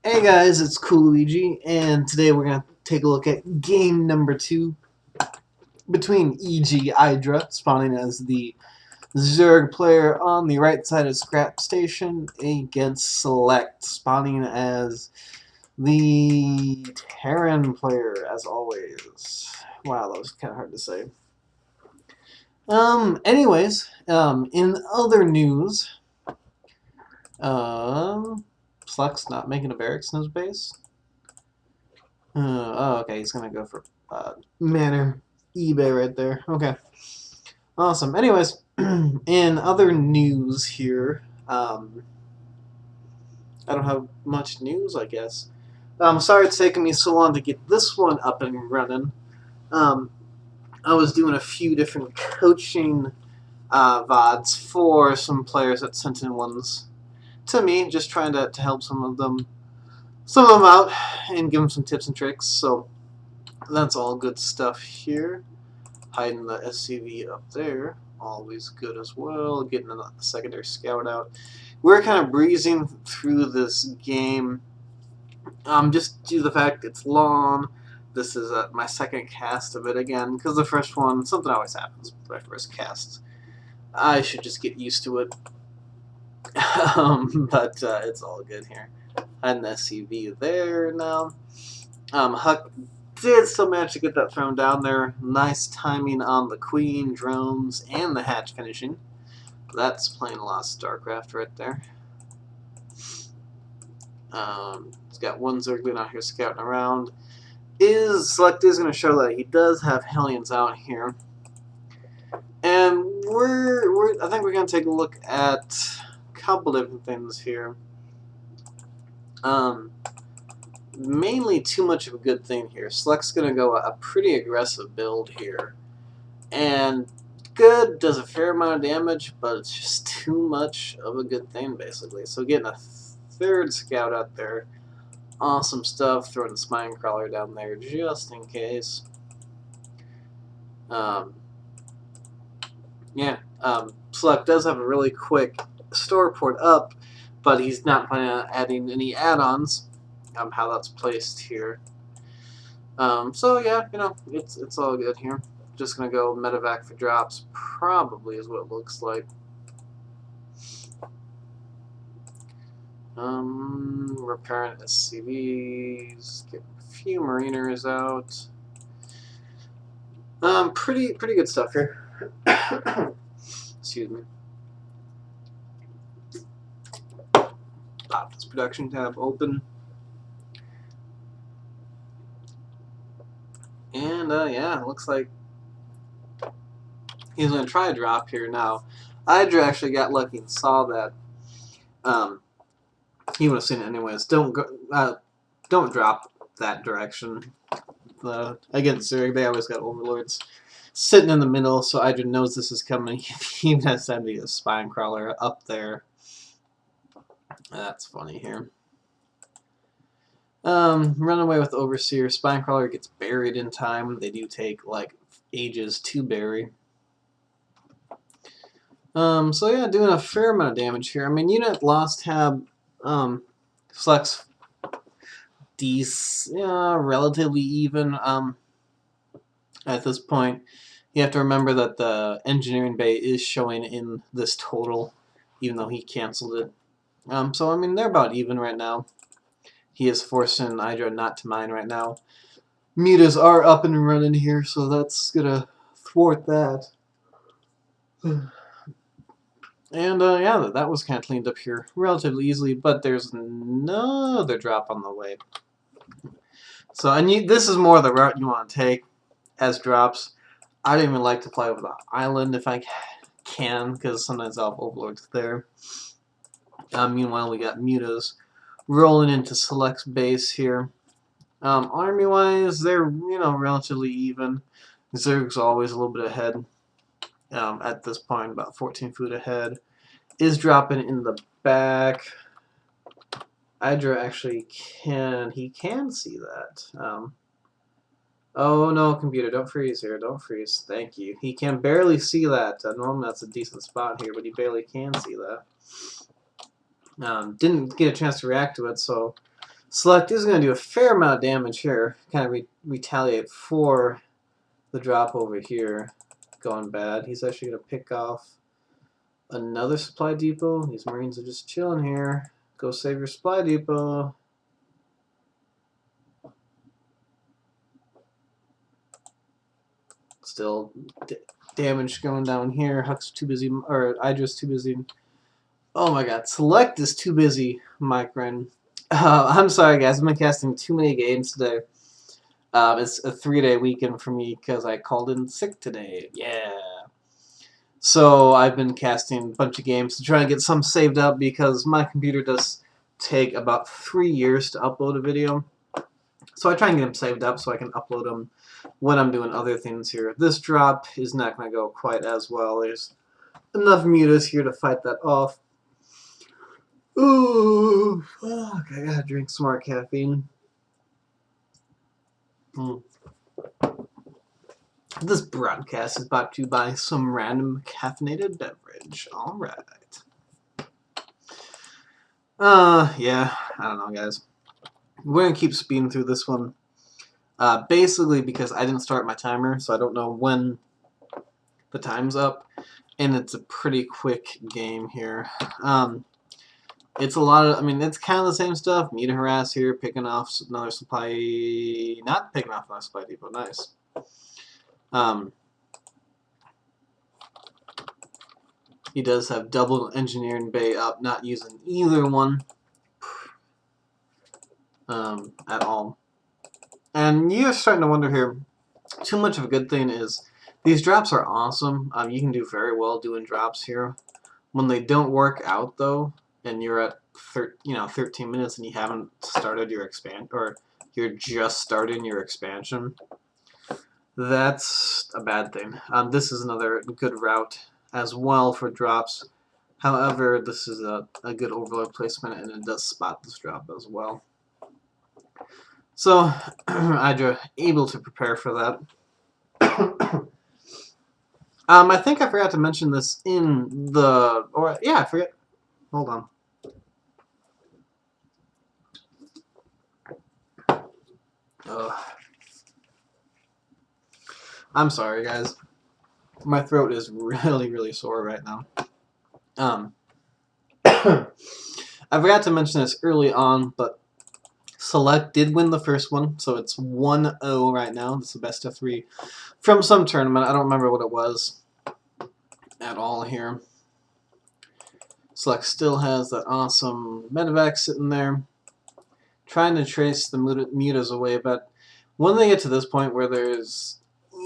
Hey guys, it's Cool Luigi, and today we're gonna take a look at game number 2 between EG IdrA, spawning as the Zerg player on the right side of Scrap Station, against SeleCT, spawning as the Terran player, as always. Wow, that was kind of hard to say. In other news, SeleCT's not making a barracks in his base. Okay, he's gonna go for Manor eBay right there. Okay, awesome. Anyways, in other news here, I don't have much news, I guess. Sorry it's taking me so long to get this one up and running. Um, I was doing a few different coaching VODs for some players that sent in ones to me, just trying to help some of them out and give them some tips and tricks. So that's all good stuff here. Hiding the SCV up there, always good as well. Getting a secondary scout out. We're kind of breezing through this game. Just due to the fact it's long. This is my second cast of it again, because the first one, something always happens with my first cast. I should just get used to it. But it's all good here. Hiding the SCV there now. Huck did still manage to get that thrown down there. Nice timing on the Queen, drones, and the hatch finishing. That's playing a lot of StarCraft right there. He's got one Zergling out here scouting around. SeleCT is going to show that he does have Hellions out here. And I think we're going to take a look at a couple different things here. Mainly too much of a good thing here. SeleCT's going to go a pretty aggressive build here. And good, does a fair amount of damage, but it's just too much of a good thing, basically. So getting a third scout out there, awesome stuff. Throwing the spine crawler down there just in case. SeleCT does have a really quick store port up, but he's not planning on adding any add-ons. How that's placed here. So yeah, it's all good here. Just gonna go medevac for drops, probably is what it looks like. Repairing SCVs, get a few mariners out. Pretty good stuff here. Excuse me. Pop this production tab open. And yeah, it looks like he's gonna try a drop here now. IdrA actually got lucky and saw that. He would have seen it anyways. Don't drop that direction. Against Zerg, they always got overlords sitting in the middle, so IdrA knows this is coming. He even has time to get a spine crawler up there. That's funny here. Run away with Overseer. Spinecrawler gets buried in time. They do take like ages to bury. So yeah, doing a fair amount of damage here. I mean, unit loss tab, SeleCT's relatively even. At this point, you have to remember that the engineering bay is showing in this total, even though he canceled it. So I mean, they're about even right now. He is forcing IdrA not to mine right now. Mutas are up and running here, so that's gonna thwart that. And yeah, that was kind of cleaned up here relatively easily, but there's another drop on the way. So, this is more the route you want to take as drops. I don't even like to play with an island if I can, because sometimes I'll have overlords there. Meanwhile, we got mutas rolling into SeleCT's base here. Army-wise, they're relatively even. Zerg's always a little bit ahead. At this point, about 14 foot ahead. Is dropping in the back. IdrA actually can see that. Oh no, computer, don't freeze here. Don't freeze. Thank you. He can barely see that. Normally that's a decent spot here, but he barely can see that. Didn't get a chance to react to it, so SeleCT is going to do a fair amount of damage here. Kind of retaliate for the drop over here going bad. He's actually going to pick off another supply depot. These Marines are just chilling here. Go save your supply depot. Still damage going down here. Huck's too busy, or IdrA's too busy. Oh my god, SeleCT is too busy, Micron. I'm sorry guys, I've been casting too many games today. It's a 3-day weekend for me because I called in sick today. Yeah. So I've been casting a bunch of games to try and get some saved up because my computer does take about 3 years to upload a video. So I try and get them saved up so I can upload them when I'm doing other things here. This drop is not going to go quite as well. There's enough mutas here to fight that off. Ooh, fuck, I gotta drink some more caffeine. This broadcast is brought to you by some random caffeinated beverage. Alright. Yeah, I don't know, guys. We're gonna keep speeding through this one. Basically because I didn't start my timer, so I don't know when the time's up. And it's a pretty quick game here. It's a lot of, I mean, it's kind of the same stuff. Muta harass here, picking off another supply, not picking off another supply depot, nice. He does have double engineering bay up, not using either one at all. And you're starting to wonder here, too much of a good thing is, these drops are awesome. You can do very well doing drops here. When they don't work out though, and you're at 13 minutes and you haven't started your or you're just starting your expansion, that's a bad thing. This is another good route as well for drops. However, this is a good overload placement and it does spot this drop as well. So, IdrA able to prepare for that. I think I forgot to mention this in the, I forget. Hold on. I'm sorry, guys. My throat is really, really sore right now. I forgot to mention this early on, but SeleCT did win the first one, so it's 1-0 right now. It's the best of 3 from some tournament. I don't remember what it was at all here. SeleCT still has that awesome medevac sitting there, trying to trace the mutas away, but when they get to this point where there's,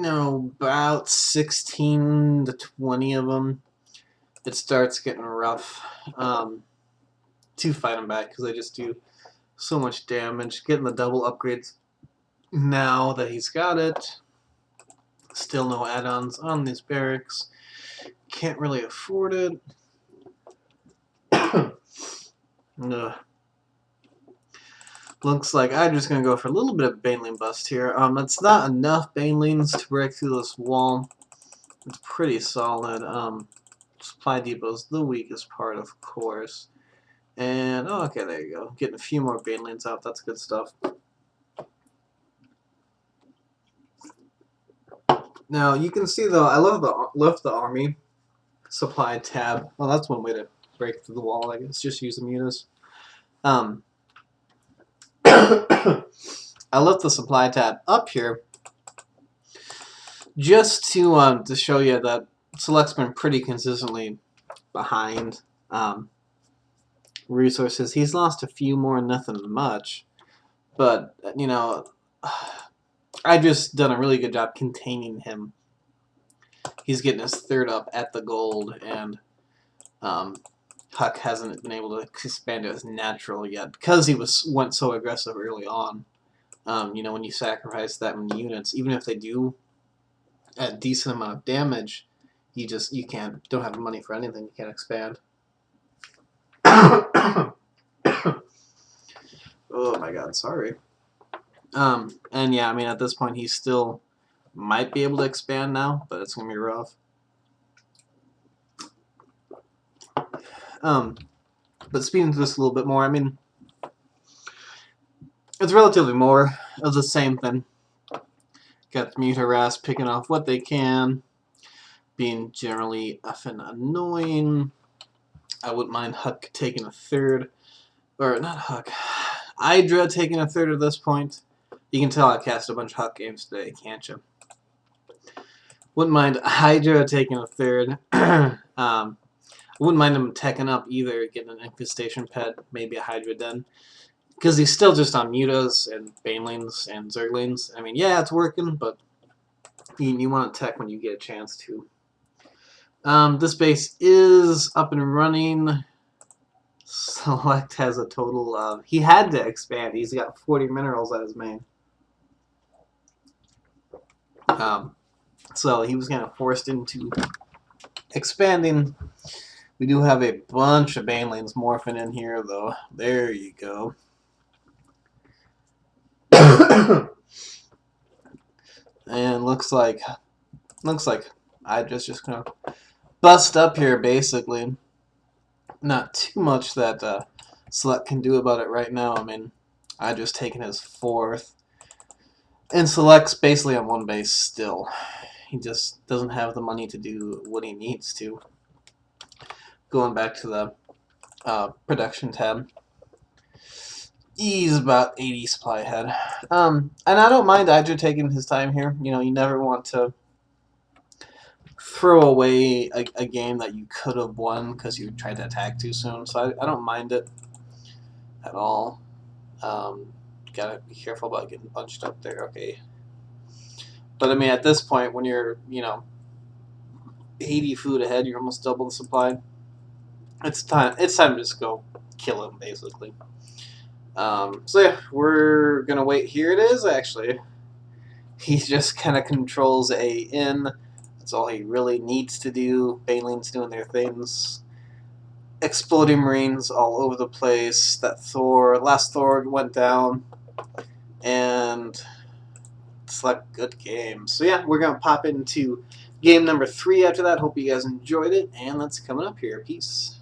about 16 to 20 of them, it starts getting rough to fight them back because they just do so much damage. Getting the double upgrades now that he's got it. Still no add-ons on these barracks. Can't really afford it. Looks like I'm just going to go for a little bit of Baneling bust here. It's not enough Banelings to break through this wall. It's pretty solid. Supply depot's the weakest part, of course. And, okay, there you go. Getting a few more Banelings out. That's good stuff. Now, you can see, though, I left the army supply tab. Well, that's one way to break through the wall, I guess. Just use the mutas. I left the supply tab up here just to show you that SeleCT's been pretty consistently behind resources. He's lost a few more, nothing much, but I just done a really good job containing him. He's getting his third up at the gold, and Huck hasn't been able to expand it as natural yet because he went so aggressive early on. When you sacrifice that many units, even if they do a decent amount of damage, you don't have money for anything. You can't expand. Oh my god, sorry. And yeah, I mean at this point he still might be able to expand now, but it's gonna be rough. But speaking to this a little bit more, I mean, it's relatively more of the same thing. Got the mute harass picking off what they can, being generally effing annoying. I wouldn't mind Huck taking a third, or not Huck, IdrA taking a third at this point. You can tell I cast a bunch of Huck games today, can't you? Wouldn't mind IdrA taking a third. Wouldn't mind him teching up either, getting an Infestation Pet, maybe a Hydra Den. Because he's still just on Mutas and Banelings and Zerglings. I mean, yeah, it's working, but you want to tech when you get a chance to. This base is up and running. Select has a total of... He had to expand. He's got 40 minerals at his main. So he was kind of forced into expanding. We do have a bunch of Banelings morphing in here, though. There you go. And looks like IdrA's just gonna bust up here, basically. Not too much that SeleCT can do about it right now. I mean, IdrA's taking his 4th. And SeleCT's basically on one base still. He just doesn't have the money to do what he needs to. Going back to the production tab. He's about 80 supply ahead. And I don't mind IdrA taking his time here. You know, you never want to throw away a game that you could have won because you tried to attack too soon. So I don't mind it at all. Gotta be careful about getting punched up there. Okay. But I mean, at this point, when you're, you know, 80 food ahead, you're almost double the supply. It's time to just go kill him, basically. So yeah, we're gonna wait. Here it is, actually. He just kind of controls A in. That's all he really needs to do. Baneling's doing their things. Exploding Marines all over the place. That last Thor went down. And it's like a good game. So yeah, we're gonna pop into game number 3 after that. Hope you guys enjoyed it, and that's coming up here. Peace.